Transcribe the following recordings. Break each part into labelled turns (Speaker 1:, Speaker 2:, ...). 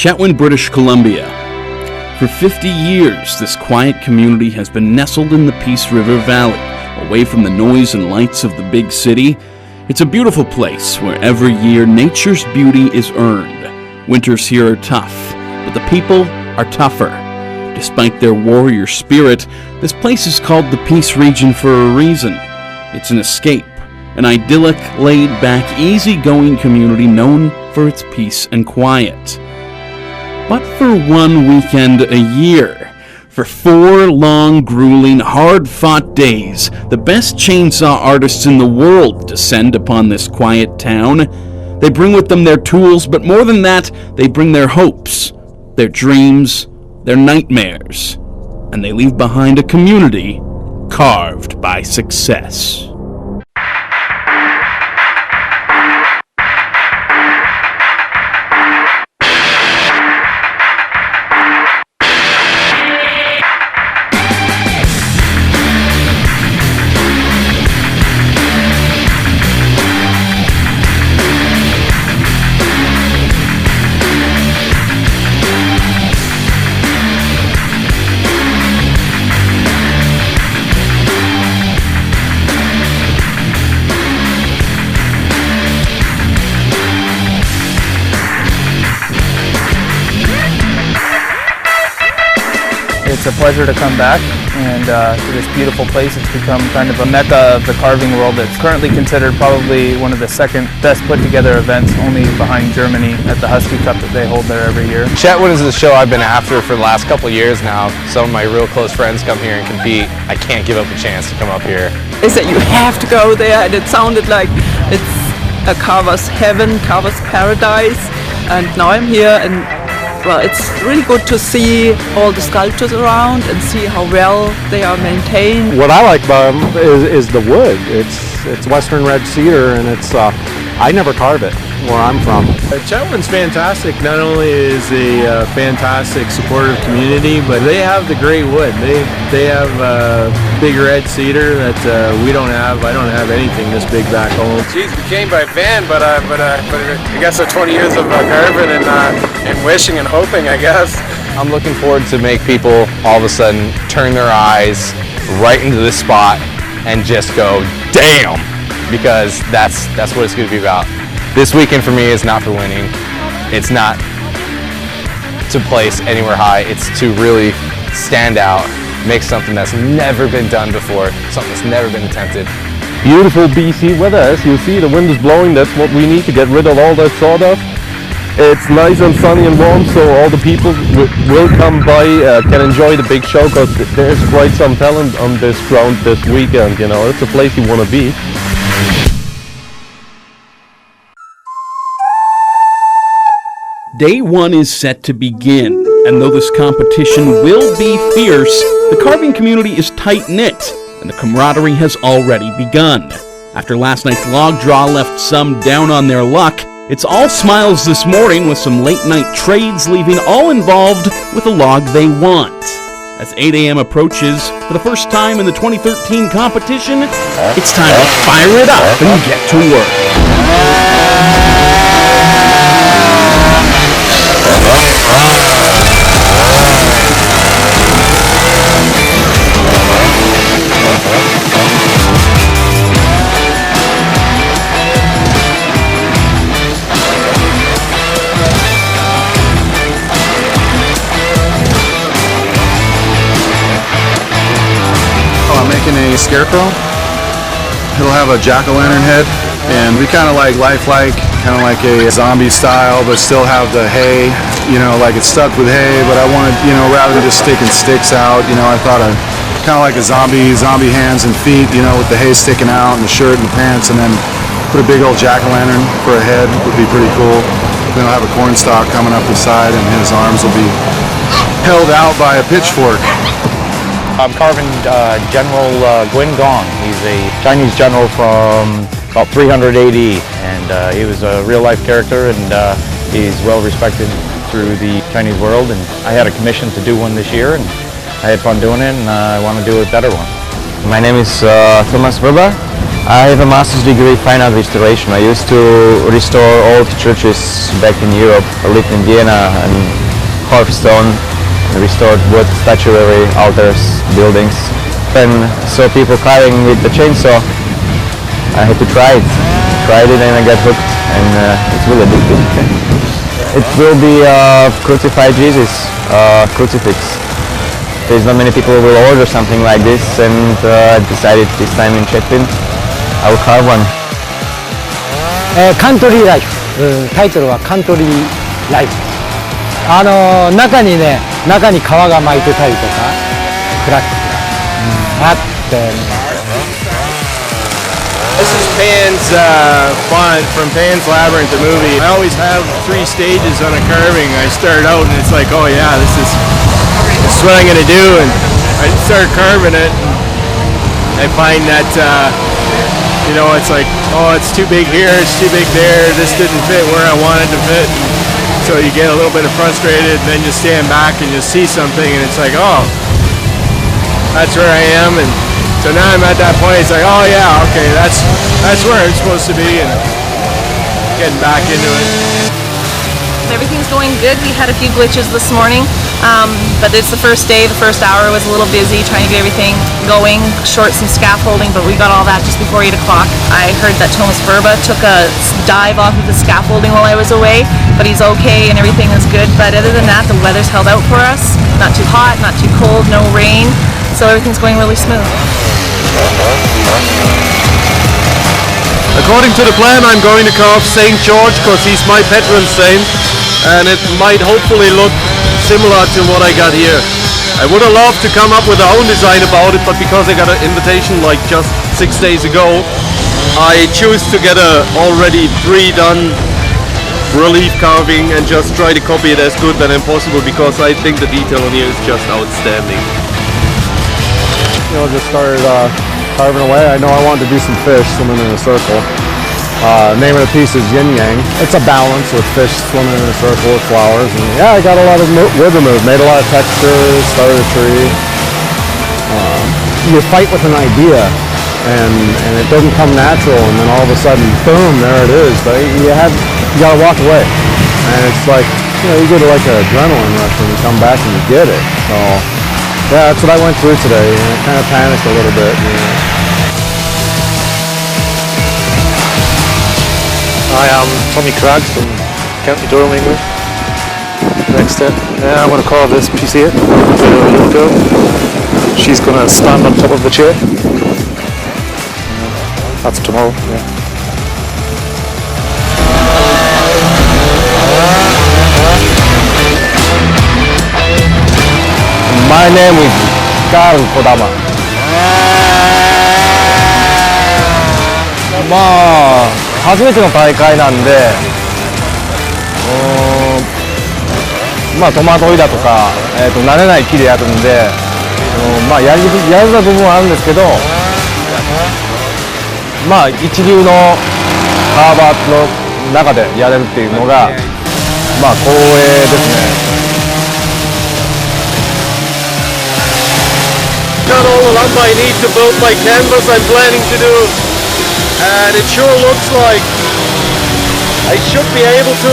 Speaker 1: Chetwynd, British Columbia. For 50 years, this quiet community has been nestled in the Peace River Valley, away from the noise and lights of the big city. It's a beautiful place where every year nature's beauty is earned. Winters here are tough, but the people are tougher. Despite their warrior spirit, this place is called the Peace Region for a reason. It's an escape, an idyllic, laid-back, easy-going community known for its peace and quiet. But for one weekend a year, for 4 long, grueling, hard-fought days, the best chainsaw artists in the world descend upon this quiet town. They bring with them their tools, but more than that, they bring their hopes, their dreams, their nightmares, and they leave behind a community carved by success.
Speaker 2: It's a pleasure to come back and to this beautiful place. It's become kind of a mecca of the carving world. It's currently considered probably one of the second best put together events, only behind Germany at the Husky Cup that they hold there every year.
Speaker 3: Chetwynd is a show I've been after for the last couple of years now. Some of my real close friends come here and compete. I can't give up a chance to come up here.
Speaker 4: They said you have to go there, and it sounded like it's a carver's heaven, carver's paradise. And now I'm here, and well, it's really good to see all the sculptures around and see how well they are maintained.
Speaker 5: What I like about them is the wood. It's Western red cedar, and it's I never carve it where I'm from.
Speaker 6: Chetwynd's fantastic. Not only is a fantastic supportive community, but they have the great wood. They have big red cedar that we don't have. I don't have anything this big back home.
Speaker 7: Geez, we came by van, but I guess 20 years of carving and wishing and hoping, I guess.
Speaker 3: I'm looking forward to make people all of a sudden turn their eyes right into this spot and just go, damn, because that's what it's going to be about. This weekend for me is not for winning. It's not to place anywhere high. It's to really stand out, make something that's never been done before, something that's never been attempted.
Speaker 5: Beautiful BC weather. As you see, the wind is blowing. That's what we need to get rid of all that sawdust. It's nice and sunny and warm, so all the people will come by, can enjoy the big show, because there's quite some talent on this ground this weekend. You know, it's a place you want to be.
Speaker 1: Day 1 is set to begin, and though this competition will be fierce, the carving community is tight-knit, and the camaraderie has already begun. After last night's log draw left some down on their luck, it's all smiles this morning with some late-night trades leaving all involved with a log they want. As 8 a.m. approaches, for the first time in the 2013 competition, it's time to fire it up and get to work.
Speaker 6: I'm making a scarecrow. It'll have a jack-o'-lantern head, and we kind of like lifelike, kind of like a zombie style, but still have the hay, you know, like it's stuck with hay, but I wanted, you know, rather than just sticking sticks out, you know, I thought I'd kind of like a zombie hands and feet, you know, with the hay sticking out and the shirt and the pants, and then put a big old jack-o'-lantern for a head would be pretty cool. Then I'll have a corn stalk coming up the side, and his arms will be held out by a pitchfork.
Speaker 8: I'm carving General Guin Gong. He's a Chinese general from about 300 AD, and he was a real-life character, and he's well respected through the Chinese world. And I had a commission to do one this year, and I had fun doing it, and I want to do a better one.
Speaker 9: My name is Thomas Weber.
Speaker 8: I have a master's degree in fine art restoration. I used to restore old churches back in Europe. I lived in Vienna and carved stone, restored wood, statuary, altars, buildings. When I saw people carving with the chainsaw, I had to try it. Tried it and I got hooked, and it's really addictive. It will be crucified Jesus, crucifix. There's not many people who will order something like this, and I decided this time in Chaplin I will carve one.
Speaker 9: カントリーライフ、タイトルはカントリーライフ。中に川が巻いてたりとか、クラックが、あって。
Speaker 7: This is Pan's font from Pan's Labyrinth, the movie. I always have 3 stages on a carving. I start out and it's like, oh yeah, this is what I'm gonna do, and I start carving it. And I find that it's like, oh, it's too big here, it's too big there. This didn't fit where I wanted to fit. So you get a little bit frustrated, and then you stand back and you see something, and it's like, oh, that's where I am. And so now I'm at that point, it's like, oh yeah, okay, that's where it's supposed to be, and getting back into it.
Speaker 10: Everything's going good. We had a few glitches this morning, but it's the first day. The first hour was a little busy trying to get everything going, short some scaffolding, but we got all that just before 8 o'clock. I heard that Thomas Verba took a dive off of the scaffolding while I was away, but he's okay and everything is good. But other than that, the weather's held out for us. Not too hot, not too cold, no rain, so everything's going really smooth.
Speaker 5: According to the plan, I'm going to carve St. George because he's my patron saint, and it might hopefully look similar to what I got here. I would have loved to come up with our own design about it, but because I got an invitation like just 6 days ago, I choose to get a already pre-done relief carving and just try to copy it as good as possible, because I think the detail on here is just outstanding. Just started carving away. I know I wanted to do some fish swimming in a circle. Name of the piece is Yin Yang. It's a balance with fish swimming in a circle with flowers. And yeah, I got a lot of wood removed, made a lot of textures, started a tree. You fight with an idea, and it doesn't come natural, and then all of a sudden, boom, there it is. But you gotta walk away, and it's like, you get like an adrenaline rush when you come back and you get it. So yeah, that's what I went through today, and I kind of panicked a little bit.
Speaker 11: Hi, I'm Tommy Craggs from County Durham, England. Next step, I'm going to carve this piece here, for a little girl. She's going to stand on top of the chair. That's tomorrow, yeah.
Speaker 8: My name is Carl Kodama. 初めての大会なんで、戸惑いだとか、慣れない木でやるんで、やりづらい部分はあるんですけど、一流のカーバーの中でやれるっていうのが、光栄ですね。
Speaker 5: Got all the lumber I need to build my canvas I'm planning to do, and it sure looks like I should be able to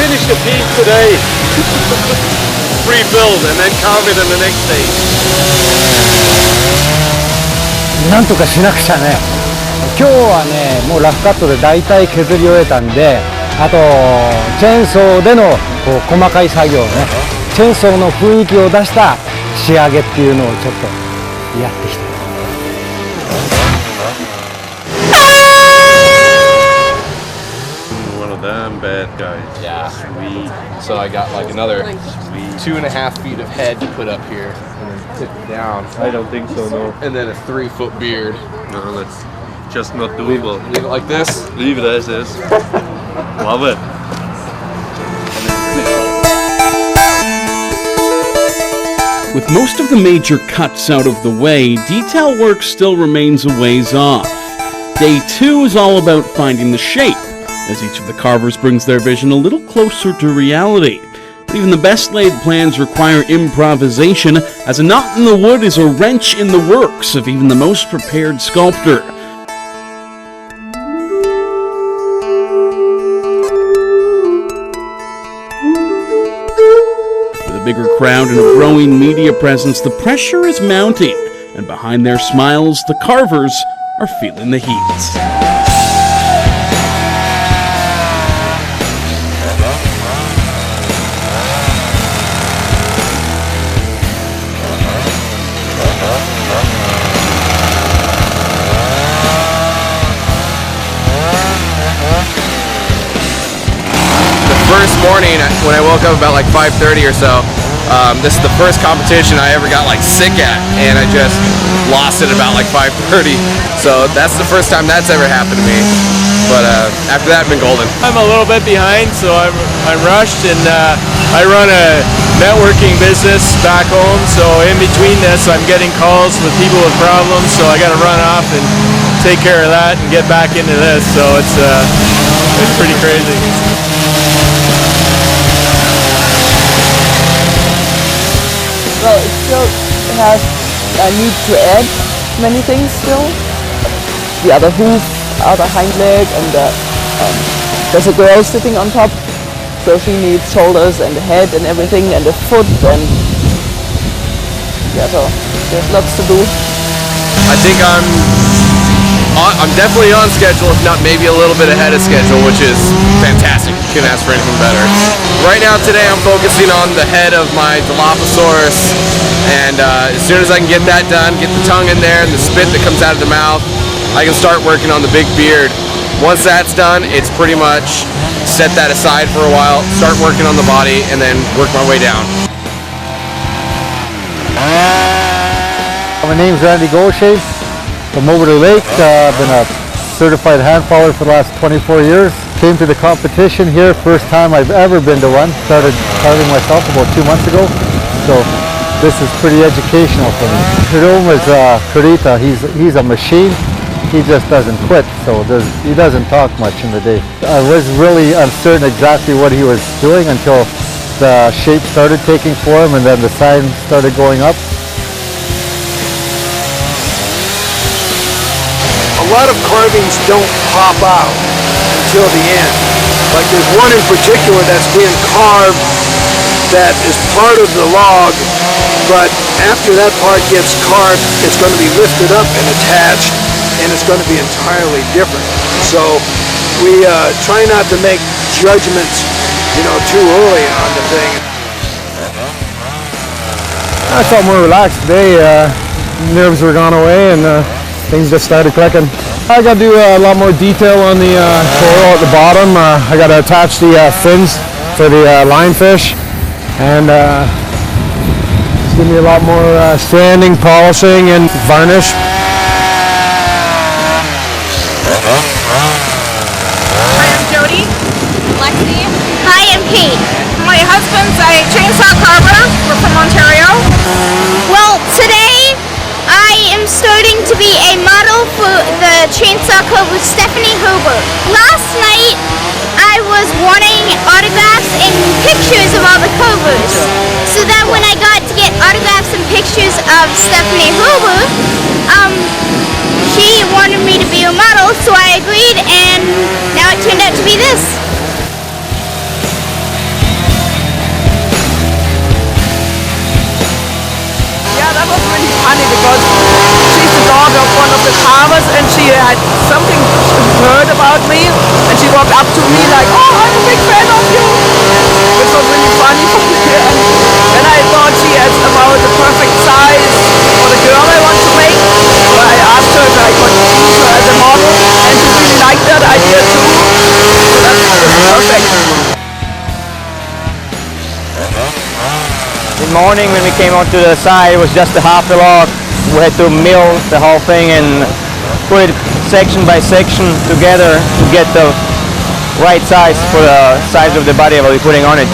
Speaker 5: finish the piece today, rebuild, and then carve it in the next day.
Speaker 9: なんとかしなくちゃね。今日はね、もうラフカットで大体削り終えたんで、あとチェーンソーでの細かい作業ね、チェーンソーの雰囲気を出した仕上げっていうのをちょっとやってきた。
Speaker 5: One of them bad guys.
Speaker 3: Yeah. Sweet. So I got like another 2.5 feet of head to put up here, and then tip it down.
Speaker 5: I don't think so, no.
Speaker 3: And then a 3-foot beard.
Speaker 5: No, that's just not doable.
Speaker 3: Leave it like this.
Speaker 5: Leave it as is. Love it.
Speaker 1: With most of the major cuts out of the way, detail work still remains a ways off. Day 2 is all about finding the shape, as each of the carvers brings their vision a little closer to reality. even the best laid plans require improvisation, as a knot in the wood is a wrench in the works of even the most prepared sculptor. With a bigger crowd and a growing media presence, the pressure is mounting, and behind their smiles, the carvers are feeling the heat.
Speaker 3: First morning when I woke up about like 5:30 or so, this is the first competition I ever got like sick at, and I just lost it about like 5:30. So that's the first time that's ever happened to me. But after that, I've been golden.
Speaker 7: I'm a little bit behind, so I'm rushed, and I run a networking business back home. So in between this, I'm getting calls with people with problems. So I got to run off and take care of that and get back into this. So it's pretty crazy.
Speaker 4: Well, it still has a need to add many things still. The other hoof, other hind leg, and there's a girl sitting on top, so she needs shoulders and the head and everything, and the foot, and yeah, so there's lots to do.
Speaker 3: I think I'm definitely on schedule, if not maybe a little bit ahead of schedule, which is fantastic. Couldn't ask for anything better. Right now, today, I'm focusing on the head of my Dilophosaurus, and as soon as I can get that done, get the tongue in there and the spit that comes out of the mouth, I can start working on the big beard. Once that's done, it's pretty much set that aside for a while, start working on the body, and then work my way down.
Speaker 9: My name's Randy Gaucher from over the lake. I've been a certified hand faller for the last 24 years. Came to the competition here, first time I've ever been to one. Started carving myself about 2 months ago, so this is pretty educational for me. Jerome is Kurita. He's a machine. He just doesn't quit, so he doesn't talk much in the day. I was really uncertain exactly what he was doing until the shape started taking form and then the sign started going up.
Speaker 12: A lot of carvings don't pop out until the end. Like there's one in particular that's being carved that is part of the log, but after that part gets carved, it's going to be lifted up and attached, and it's going to be entirely different. So we try not to make judgments, too early on the thing.
Speaker 9: I felt more relaxed today. Nerves were gone away and things just started clicking. I got to do a lot more detail on the coral at the bottom. I got to attach the fins for the lionfish, and it's give me a lot more sanding, polishing, and varnish.
Speaker 10: Hi, I'm Jody. Lexi. Hi, I'm Kate. My husband's a chainsaw carver. We're from Ontario.
Speaker 13: Well, today I am starting to be a model for the chainsaw carver Stephanie Huber. Last night I was wanting autographs and pictures of all the carvers, so that when I got to get autographs and pictures of Stephanie Huber, she wanted me to be a model, so I agreed, and now it turned out to be this.
Speaker 4: Yeah, that was really funny because she's the daughter of one of the carvers, and she had something heard about me, and she walked up to me like, "Oh, I'm a big fan of you," which was really funny for me. And I thought she had about the perfect size for the girl I want to make. So I asked her if I could use her as a model, and she really liked that idea too. So that was perfect.
Speaker 8: In the morning when we came onto the side, it was just a half a log. We had to mill the whole thing and put it section by section together to get the right size for the size of the body I was putting on it.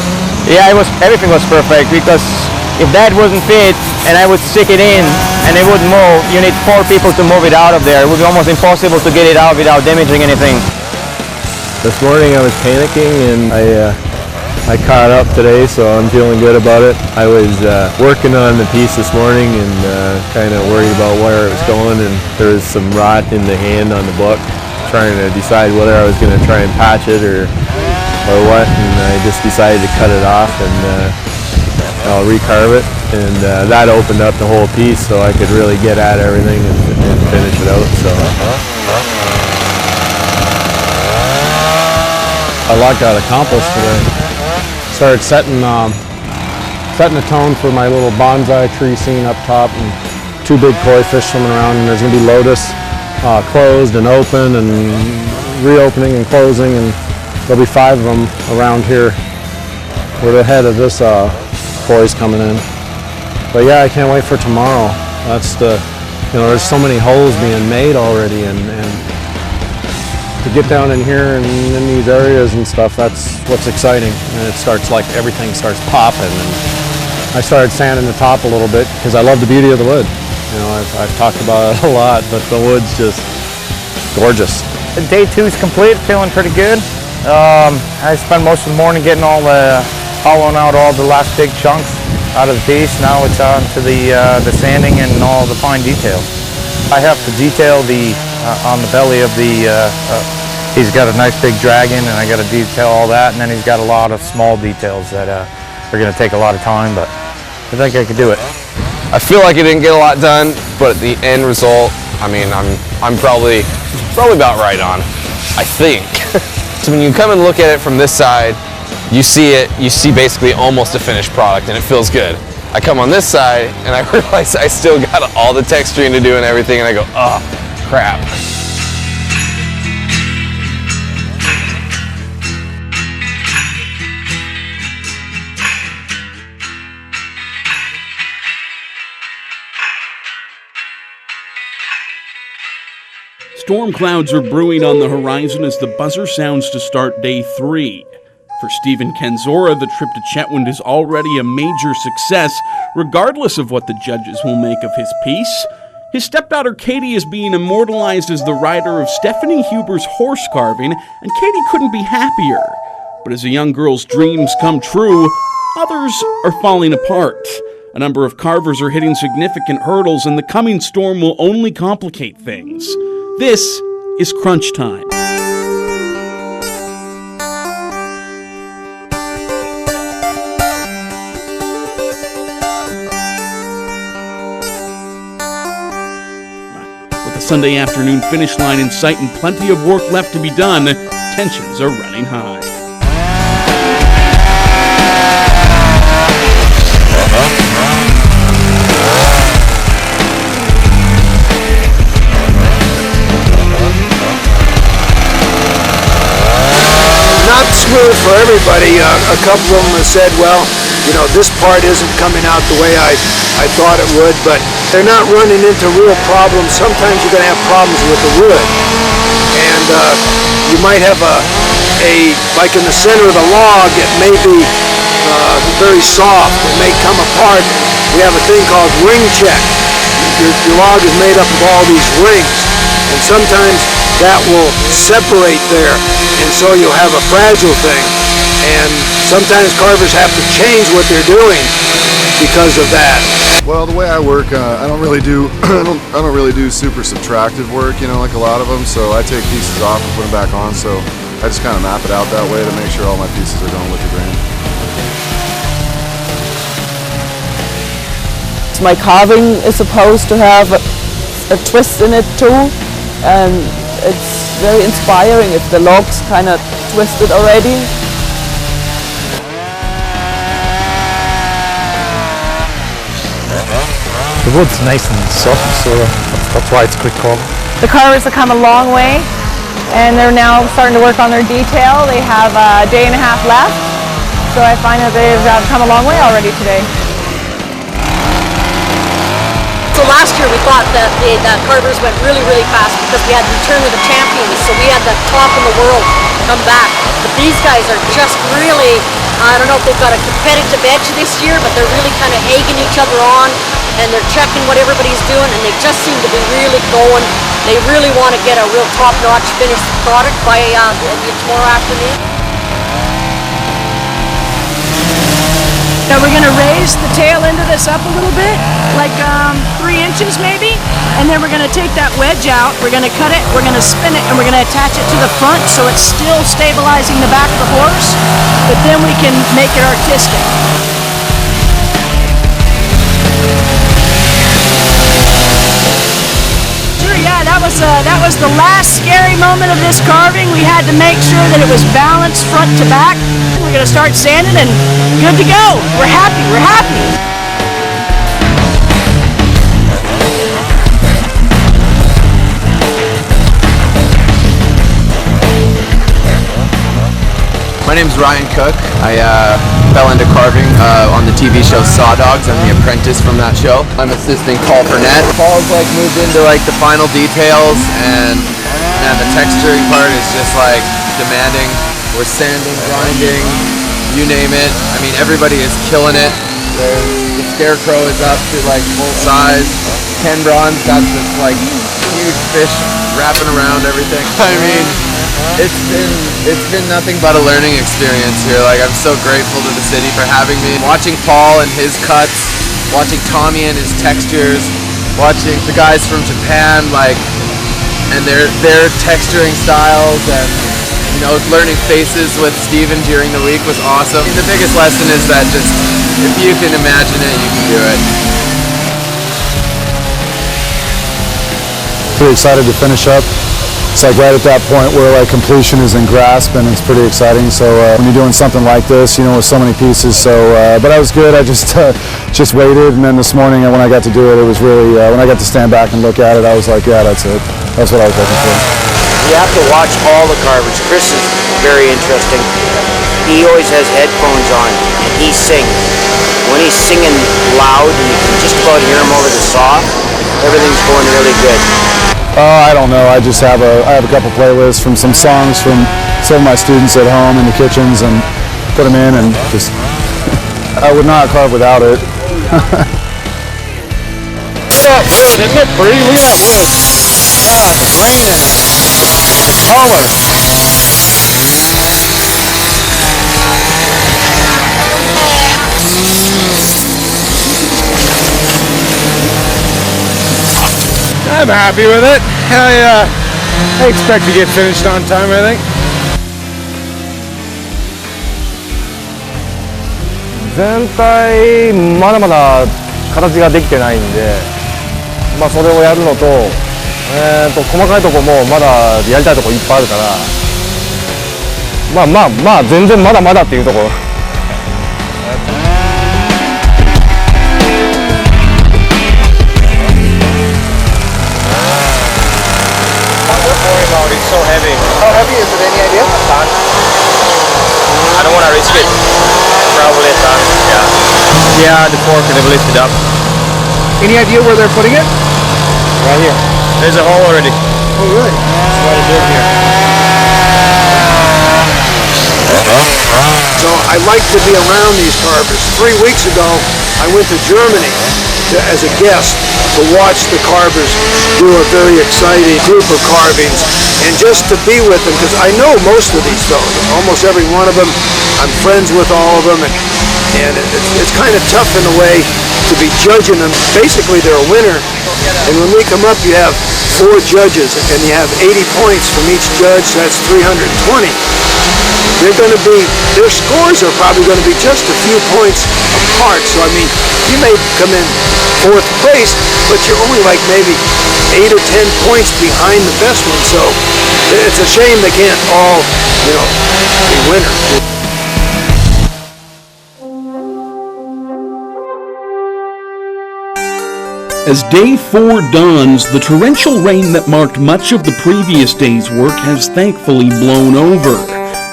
Speaker 8: Yeah, everything was perfect, because if that wouldn't fit and I would stick it in and it wouldn't move, you need 4 people to move it out of there. It would be almost impossible to get it out without damaging anything.
Speaker 5: This morning I was panicking and I I caught up today, so I'm feeling good about it. I was working on the piece this morning and kind of worried about where it was going, and there was some rot in the hand on the book, trying to decide whether I was going to try and patch it or what, and I just decided to cut it off and I'll recarve it, and that opened up the whole piece so I could really get at everything and finish it out. So
Speaker 9: a lot got accomplished today. Started setting the tone for my little bonsai tree scene up top, and 2 big koi fish swimming around, and there's going to be lotus closed and open and reopening and closing, and there'll be 5 of them around here where the head of this koi's coming in. But yeah, I can't wait for tomorrow. That's there's so many holes being made already, and to get down in here and in these areas and stuff, that's what's exciting. And it starts like everything starts popping. And I started sanding the top a little bit because I love the beauty of the wood. You know, I've talked about it a lot, but the wood's just gorgeous.
Speaker 2: Day 2 is complete, feeling pretty good. I spent most of the morning getting hollowing out all the last big chunks out of the piece. Now it's on to the sanding and all the fine details. I have to detail on the belly of the, he's got a nice big dragon, and I got to detail all that, and then he's got a lot of small details that are going to take a lot of time, but I think I could do it.
Speaker 3: I feel like I didn't get a lot done, but the end result, I mean, I'm probably about right on, I think. So when you come and look at it from this side, you see basically almost a finished product, and it feels good. I come on this side, and I realize I still got all the texturing to do and everything, and I go, oh, crap.
Speaker 1: Storm clouds are brewing on the horizon as the buzzer sounds to start day 3. For Stephen Kenzora, the trip to Chetwynd is already a major success, regardless of what the judges will make of his piece. His stepdaughter Katie is being immortalized as the rider of Stephanie Huber's horse carving, and Katie couldn't be happier. But as a young girl's dreams come true, others are falling apart. A number of carvers are hitting significant hurdles, and the coming storm will only complicate things. This is crunch time. Sunday afternoon finish line in sight and plenty of work left to be done, tensions are running high.
Speaker 12: Not smooth for everybody. A couple of them have said, well, you know, this part isn't coming out the way I thought it would, but they're not running into real problems. Sometimes you're going to have problems with the wood. And you might have like in the center of the log, it may be very soft. It may come apart. We have a thing called ring check. Your log is made up of all these rings. And sometimes that will separate there. And so you'll have a fragile thing. And sometimes carvers have to change what they're doing because of that.
Speaker 6: Well, the way I work, I don't really do I don't really do super subtractive work, you know, like a lot of them. So I take pieces off and put them back on. So I just kind of map it out that way to make sure all my pieces are going with the grain.
Speaker 4: My carving is supposed to have a twist in it too, and it's very inspiring if the log's kind of twisted already.
Speaker 11: The wood's nice and soft, so that's why it's quick call.
Speaker 10: The carvers have come a long way, and they're now starting to work on their detail. They have a day and a half left, so I find that they've come a long way already today.
Speaker 14: So last year we thought that the carvers went really, really fast because we had Return of the Champions, so we had the top in the world come back. But these guys are just really, I don't know if they've got a competitive edge this year, but they're really kind of egging each other on, and they're checking what everybody's doing, and they just seem to be really going. They really want to get a real top-notch finished product by tomorrow afternoon.
Speaker 15: Now we're going to raise the tail end of this up a little bit, like 3 inches maybe, and then we're going to take that wedge out, we're going to cut it, we're going to spin it, and we're going to attach it to the front so it's still stabilizing the back of the horse, but then we can make it artistic. Yeah, that was the last scary moment of this carving. We had to make sure that it was balanced front to back. We're gonna start sanding and good to go. We're happy, we're happy.
Speaker 16: My name's Ryan Cook. I fell into carving on the TV show Sawdust. I'm the apprentice from that show. I'm assisting Paul Burnett. Paul's like moved into like the final details, and man, the texturing part is just like demanding. We're sanding, grinding, you name it. I mean, everybody is killing it. The scarecrow is up to like full size. Ken Braun's got this like huge fish wrapping around everything. I mean, it's been nothing but a learning experience here. Like, I'm so grateful to the city for having me. Watching Paul and his cuts, watching Tommy and his textures, watching the guys from Japan, like, and their texturing styles, and you know, learning faces with Steven during the week was awesome. The biggest lesson is that just if you can imagine it, you can do it.
Speaker 6: Pretty excited to finish up. It's like right at that point where like completion is in grasp, and it's pretty exciting. So when you're doing something like this, you know, with so many pieces. So, but I was good. I just waited, and then this morning when I got to do it, it was really when I got to stand back and look at it, I was like, yeah, that's it. That's what I was looking for.
Speaker 17: You have to watch all the carvers. Chris is very interesting. He always has headphones on, and he sings. When he's singing loud, and you can just about hear him over the saw, everything's going really good.
Speaker 6: I don't know. I just have a couple playlists from some songs from some of my students at home in the kitchens, and put them in, and just I would not carve without it.
Speaker 9: Isn't it pretty? Look at that wood. Oh, it's raining. Almost.
Speaker 7: I'm happy with it. I expect to get finished on time, I think.
Speaker 5: 全体まだまだ形ができてないんで、まあそれをやるのと、細かいとこもまだやりたいとこいっぱいあるから、まあ全然まだまだっていうところ。
Speaker 7: It's so heavy.
Speaker 17: How heavy is it? Any idea?
Speaker 7: A ton. I don't want to risk it. Probably a ton. Yeah. Yeah, the fork could have lifted up.
Speaker 12: Any idea where they're putting it?
Speaker 7: Right here. There's a hole already.
Speaker 12: Oh, really?
Speaker 7: That's why they're doing here.
Speaker 12: So I like to be around these carvers. 3 weeks ago, I went to Germany as a guest to watch the carvers do a very exciting group of carvings, and just to be with them, because I know most of these fellows, almost every one of them. I'm friends with all of them, and it's kind of tough in a way to be judging them. Basically, they're a winner, and when we come up, you have 4 judges, and you have 80 points from each judge, so that's 320. They're going to be, their scores are probably going to be just a few points apart. So I mean, you may come in 4th place, but you're only like maybe 8 or 10 points behind the best one. So it's a shame they can't all, you know, be winners.
Speaker 1: As day 4 dawns, the torrential rain that marked much of the previous day's work has thankfully blown over.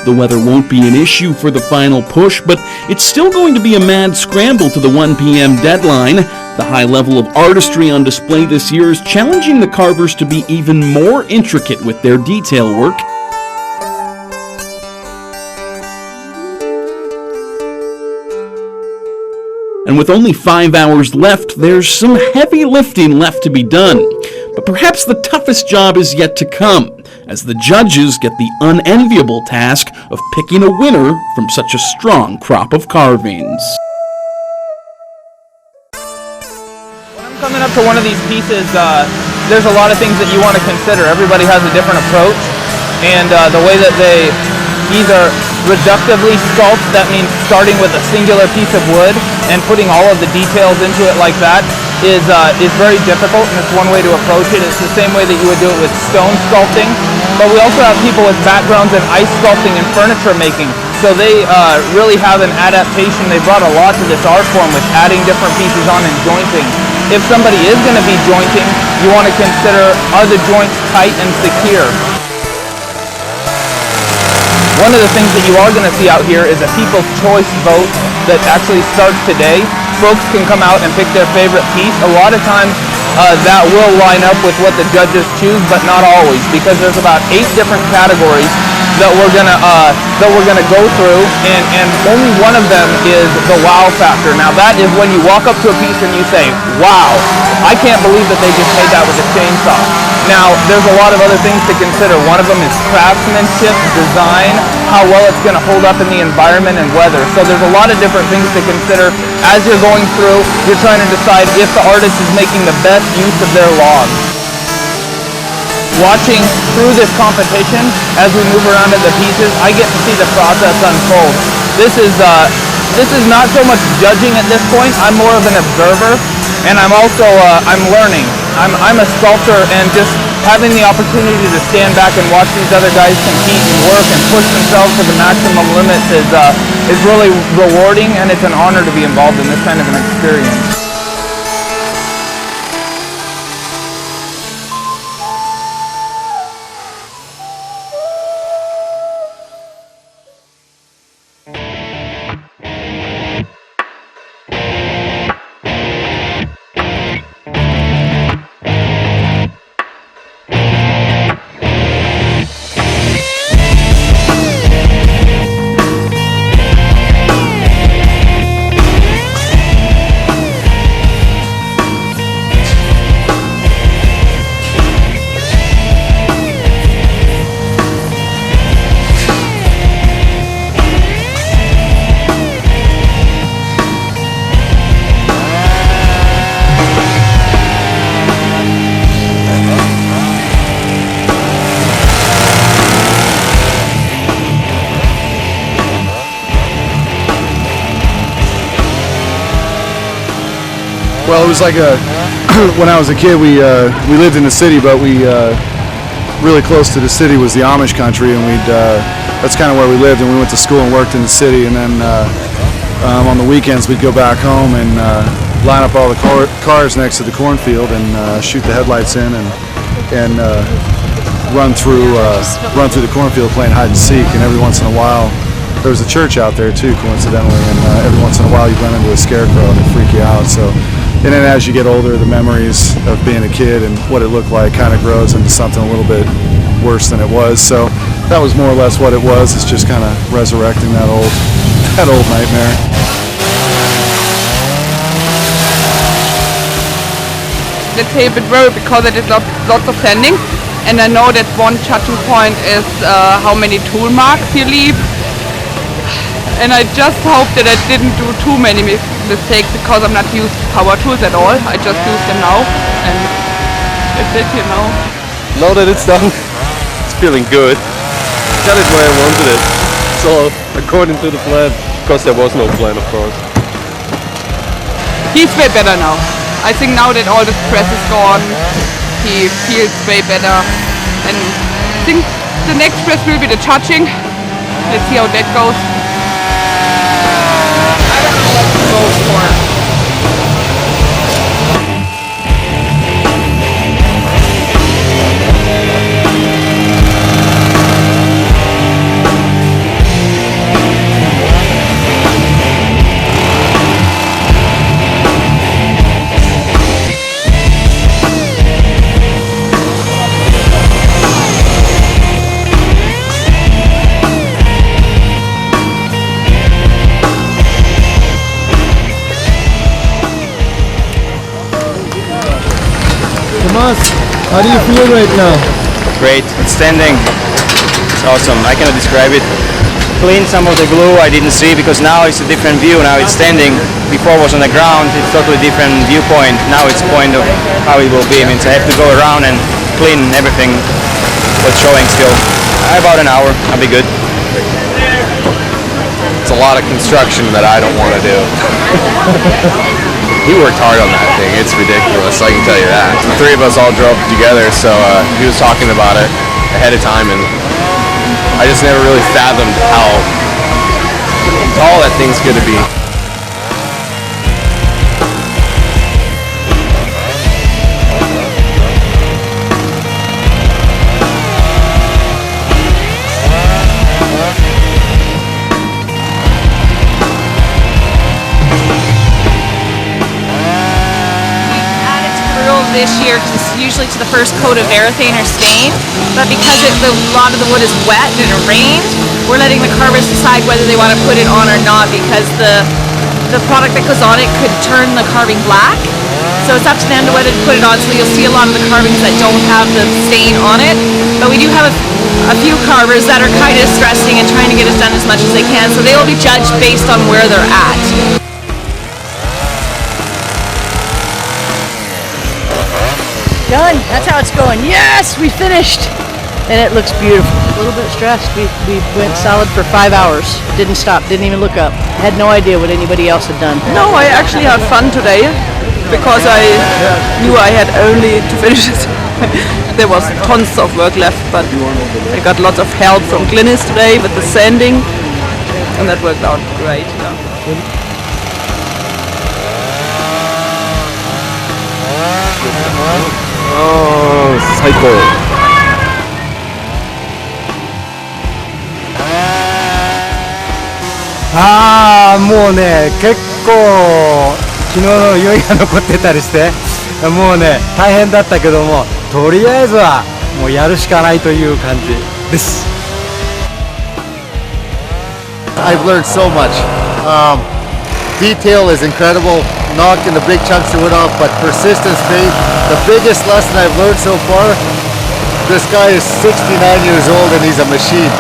Speaker 1: The weather won't be an issue for the final push, but it's still going to be a mad scramble to the 1 p.m. deadline. The high level of artistry on display this year is challenging the carvers to be even more intricate with their detail work. And with only 5 hours left, there's some heavy lifting left to be done. But perhaps the toughest job is yet to come, as the judges get the unenviable task of picking a winner from such a strong crop of carvings.
Speaker 2: Coming up to one of these pieces, there's a lot of things that you want to consider. Everybody has a different approach, and the way that they either reductively sculpt, that means starting with a singular piece of wood and putting all of the details into it like that, is very difficult, and it's one way to approach it. It's the same way that you would do it with stone sculpting, but we also have people with backgrounds in ice sculpting and furniture making, so they really have an adaptation. They brought a lot to this art form with adding different pieces on and jointing. If somebody is going to be jointing, you want to consider, are the joints tight and secure? One of the things that you are going to see out here is a People's Choice vote that actually starts today. Folks can come out and pick their favorite piece. A lot of times that will line up with what the judges choose, but not always, because there's about 8 different categories that we're gonna go through, and only one of them is the wow factor. Now that is when you walk up to a piece and you say, wow, I can't believe that they just made that with a chainsaw. Now there's a lot of other things to consider. One of them is craftsmanship, design, how well it's going to hold up in the environment and weather. So there's a lot of different things to consider as you're going through. You're trying to decide if the artist is making the best use of their log. Watching through this competition, as we move around to the pieces, I get to see the process unfold. This is not so much judging at this point. I'm more of an observer, and I'm also I'm learning. I'm a sculptor, and just having the opportunity to stand back and watch these other guys compete and work and push themselves to the maximum limits is really rewarding, and it's an honor to be involved in this kind of an experience.
Speaker 6: Well, it was like when I was a kid, we lived in the city, but we really close to the city was the Amish country, and that's kind of where we lived, and we went to school and worked in the city, and then on the weekends we'd go back home and line up all the cars next to the cornfield and shoot the headlights in and run through the cornfield playing hide and seek. And every once in a while there was a church out there too, coincidentally, and every once in a while you'd run into a scarecrow and it'd freak you out. So, and then as you get older, the memories of being a kid and what it looked like kind of grows into something a little bit worse than it was. So that was more or less what it was. It's just kind of resurrecting that old nightmare.
Speaker 18: Let's say a bit worried because it is lots of sanding, and I know that one judging point is how many tool marks you leave. And I just hope that I didn't do too many mistakes because I'm not used to power tools at all. I just use them now, and that's it, you know.
Speaker 5: Now that it's done, it's feeling good. Got it where I wanted it. So, according to the plan, because there was no plan, of course.
Speaker 18: He's way better now. I think now that all the stress is gone, he feels way better. And I think the next stress will be the judging. Let's see how that goes. Go for.
Speaker 19: How do you feel right now?
Speaker 20: Great, outstanding. It's awesome. I cannot describe it.
Speaker 19: cleaned some of the glue. I didn't see because now it's a different view. Now it's standing. Before it was on the ground. It's totally different viewpoint. Now it's point of how it will be. Means I have to go around and clean everything what's showing still. About an hour. I'll be good.
Speaker 3: It's a lot of construction that I don't want to do. He worked hard on that thing. It's ridiculous, I can tell you that. The three of us all drove together, so he was talking about it ahead of time, and I just never really fathomed how tall that thing's going to be.
Speaker 10: This year, usually to the first coat of urethane or stain, but because a lot of the wood is wet and it rained, we're letting the carvers decide whether they want to put it on or not, because the product that goes on it could turn the carving black. So it's up to them to whether to put it on. So you'll see a lot of the carvings that don't have the stain on it, but we do have a few carvers that are kind of stressing and trying to get us done as much as they can. So they will be judged based on where they're at.
Speaker 15: Done. That's how it's going. Yes, we finished. And it looks beautiful. A little bit stressed. We went solid for 5 hours. Didn't stop. Didn't even look up. Had no idea what anybody else had done.
Speaker 4: No, I actually had fun today because I knew I had only to finish it. There was tons of work left, but I got lots of help from Glynis today with the sanding, and that worked out great. Yeah.
Speaker 3: Oh, psycho.
Speaker 9: もうね、結構昨日の酔いが残ってたりして、もうね、大変だったけども、とりあえずはもうやるしかないという感じです。
Speaker 20: I've learned so much. Detail is incredible, knocking the big chunks of wood off, but persistence, faith, the biggest lesson I've learned so far, this guy is 69 years old and he's a machine.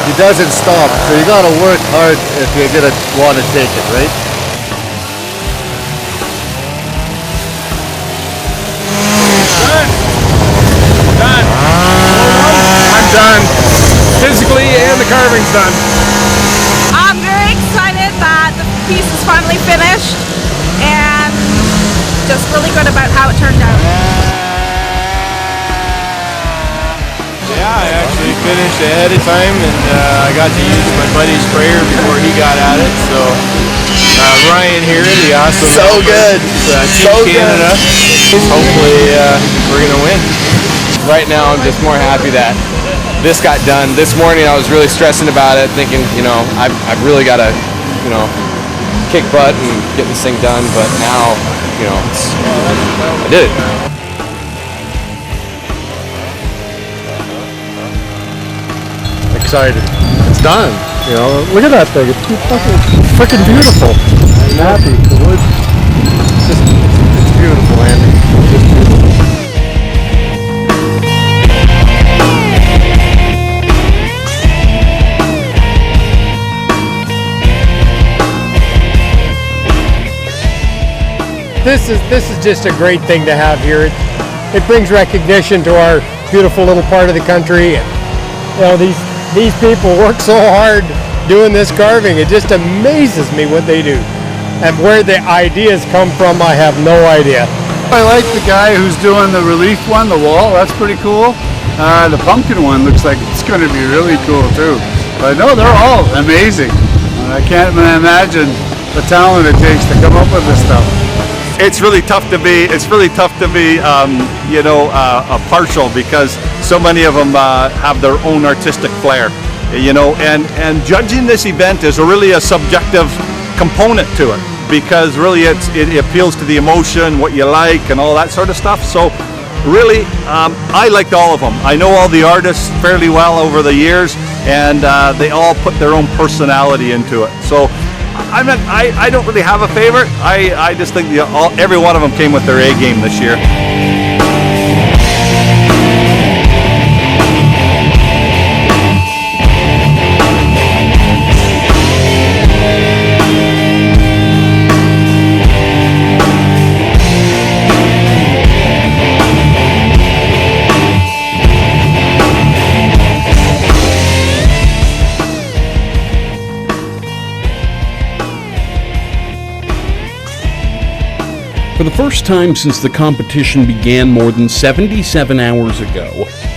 Speaker 20: He doesn't stop, so you gotta work hard if you're gonna want to take it, right?
Speaker 7: Done. I'm done. Physically and the carving's done.
Speaker 10: I'm very excited that the piece is finally finished and just really good about how it turned out.
Speaker 7: Yeah, I actually finished ahead of time, and I got to use my buddy's sprayer before he got at it. So Ryan here, the awesome Team Canada. Hopefully we're gonna win.
Speaker 3: Right now, I'm just more happy that this got done. This morning, I was really stressing about it, thinking, I've really got to, kick butt and get this thing done. But now, I did it.
Speaker 6: Excited. It's done. Look at that thing. It's freaking beautiful. I'm happy. The wood. It's beautiful, Andy. It's just beautiful.
Speaker 9: This is just a great thing to have here. It brings recognition to our beautiful little part of the country. And, these people work so hard doing this carving. It just amazes me what they do. And where the ideas come from, I have no idea.
Speaker 6: I like the guy who's doing the relief one, the wall. That's pretty cool. The pumpkin one looks like it's going to be really cool too. But no, they're all amazing. I can't imagine the talent it takes to come up with this stuff.
Speaker 21: It's really tough to be partial, because so many of them have their own artistic flair, and judging this event is really a subjective component to it, because really it appeals to the emotion, what you like, and all that sort of stuff. So really, I liked all of them. I know all the artists fairly well over the years, and they all put their own personality into it. So I don't really have a favorite. I just think every one of them came with their A game this year.
Speaker 1: first time since the competition began more than 77 hours ago,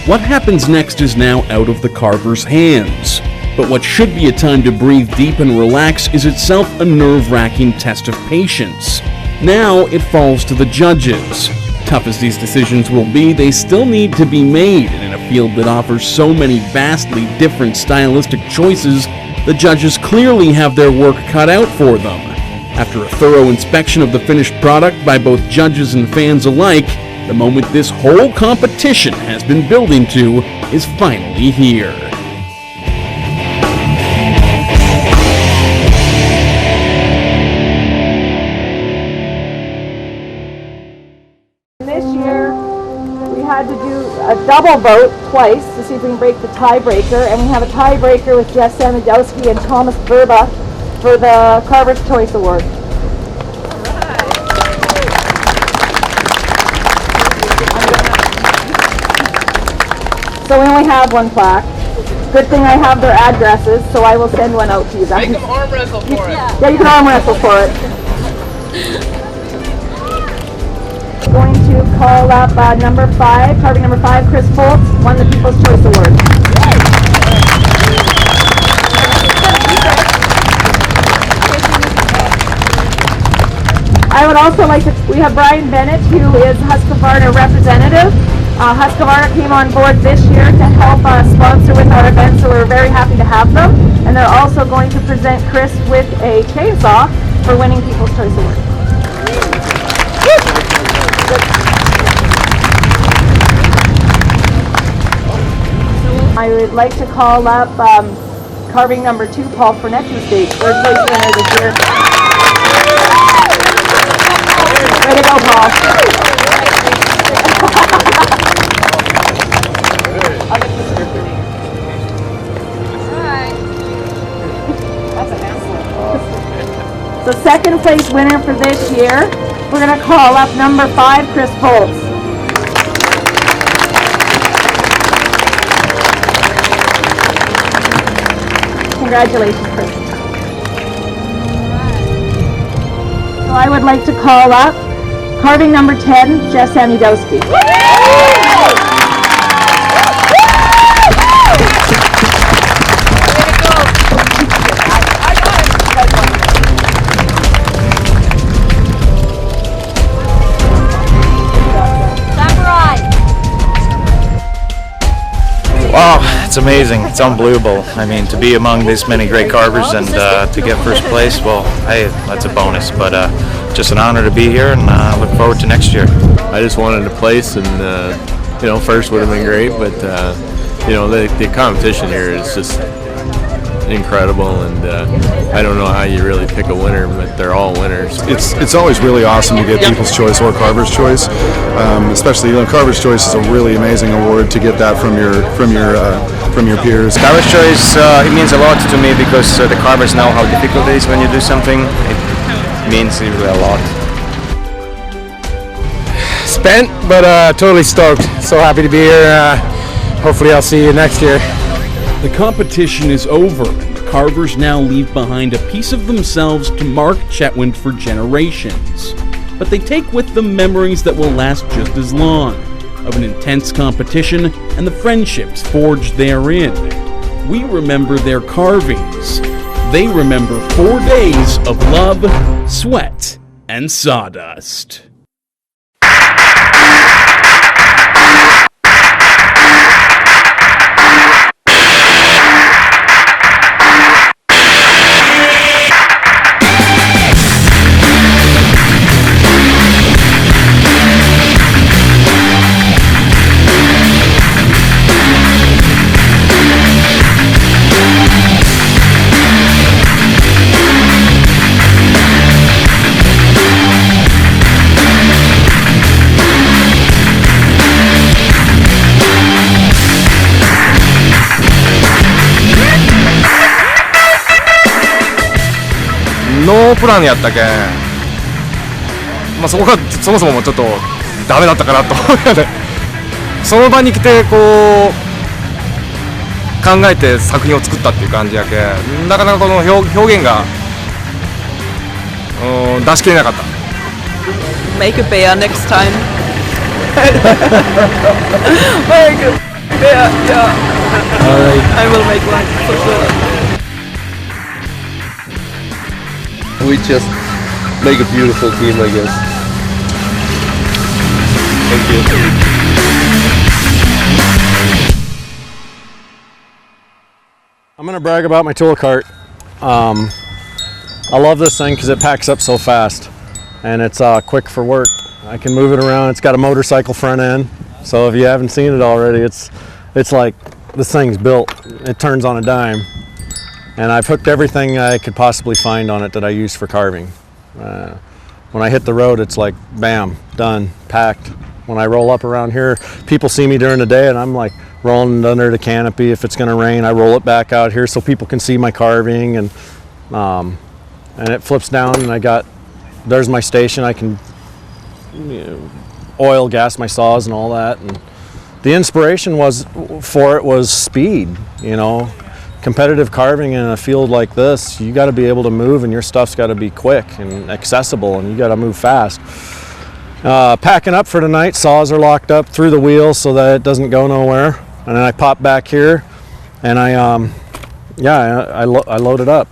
Speaker 1: what happens next is now out of the carver's hands. But what should be a time to breathe deep and relax is itself a nerve-wracking test of patience. Now it falls to the judges. Tough as these decisions will be, they still need to be made, and in a field that offers so many vastly different stylistic choices, the judges clearly have their work cut out for them. After a thorough inspection of the finished product by both judges and fans alike, the moment this whole competition has been building to is finally here.
Speaker 15: This year, we had to do a double vote twice to see if we can break the tiebreaker, and we have a tiebreaker with Jess Samidowski and Thomas Verba for the Carver's Choice Award. So we only have one plaque. Good thing I have their addresses, so I will send one out to you guys.
Speaker 18: Make them arm wrestle for it.
Speaker 15: Yeah, you can arm wrestle for it. Going to call up number 5, carving number 5, Chris Foltz, won the People's Choice Award. I would also like to, we have Brian Bennett, who is Husqvarna representative. Husqvarna came on board this year to help sponsor with our event, so we're very happy to have them. And they're also going to present Chris with a chainsaw for winning People's Choice Award. I would like to call up carving number 2, Paul Fournette, to the stage. Third place winner this year. Way to go, Paul. I'll get the script for you. That's an excellent. So second place winner for this year, we're going to call up number 5, Chris Foltz. Congratulations, Chris. So I would like to call up carving number 10, Jess Samidowski.
Speaker 8: Wow, it's amazing. It's unbelievable. I mean, to be among this many great carvers and to get first place, well, hey, that's a bonus. But just an honor to be here, and look forward to next year.
Speaker 7: I just wanted a place, and first would have been great, but the competition here is just incredible, and I don't know how you really pick a winner, but they're all winners.
Speaker 6: It's always really awesome to get People's Choice or Carver's Choice, especially Carver's Choice is a really amazing award to get that from your peers.
Speaker 19: Carver's Choice, it means a lot to me because the carvers know how difficult it is when you do something. It means really a lot.
Speaker 11: Spent, but totally stoked. So happy to be here. Hopefully I'll see you next year.
Speaker 1: The competition is over, and the carvers now leave behind a piece of themselves to mark Chetwynd for generations. But they take with them memories that will last just as long, of an intense competition and the friendships forged therein. We remember their carvings. They remember 4 days of love, sweat, and sawdust.
Speaker 11: ノープランやったけん、そこがそもそもちょっとダメだったかなと思うので、その場に来てこう考えて作品を作ったっていう感じやけん、なかなかこの表現が出し切れなかった。
Speaker 4: make a bear next time. Make a bear, yeah.
Speaker 5: All right.
Speaker 4: I will make one for sure.
Speaker 5: We just make a beautiful team, I guess. Thank you. I'm gonna brag about my tool cart. I love this thing because it packs up so fast, and it's quick for work. I can move it around. It's got a motorcycle front end, so if you haven't seen it already, it's like this thing's built. It turns on a dime, and I've hooked everything I could possibly find on it that I use for carving. When I hit the road, it's like bam, done, packed. When I roll up around here, people see me during the day, and I'm like rolling under the canopy. If it's going to rain, I roll it back out here so people can see my carving, and it flips down, and there's my station. I can oil gas my saws and all that. And the inspiration was speed. Competitive carving in a field like this, you got to be able to move, and your stuff's got to be quick and accessible, and you got to move fast. Packing up for tonight, saws are locked up through the wheel so that it doesn't go nowhere. And then I pop back here, and I load it up.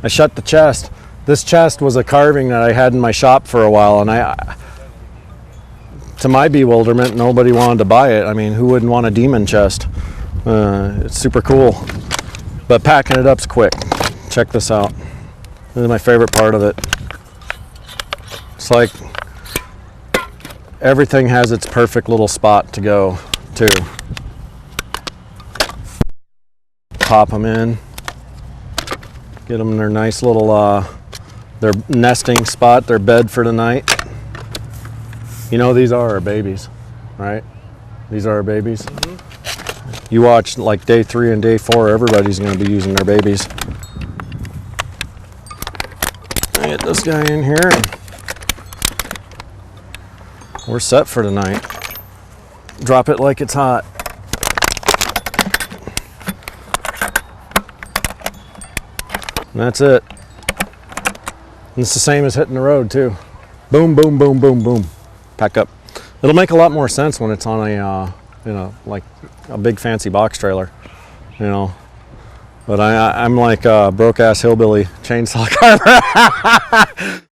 Speaker 5: I shut the chest. This chest was a carving that I had in my shop for a while, and to my bewilderment, nobody wanted to buy it. I mean, who wouldn't want a demon chest? It's super cool, but packing it up's quick. Check this out. This is my favorite part of it. It's like everything has its perfect little spot to go to. Pop them in, get them in their nice little their nesting spot, their bed for the night. These are our babies, right? These are our babies. You watch like day 3 and day 4, everybody's going to be using their babies. I get this guy in here. We're set for tonight. Drop it like it's hot. And that's it. And it's the same as hitting the road too. Boom, boom, boom, boom, boom. Pack up. It'll make a lot more sense when it's on a like a big fancy box trailer, But I'm like a broke ass hillbilly chainsaw carver.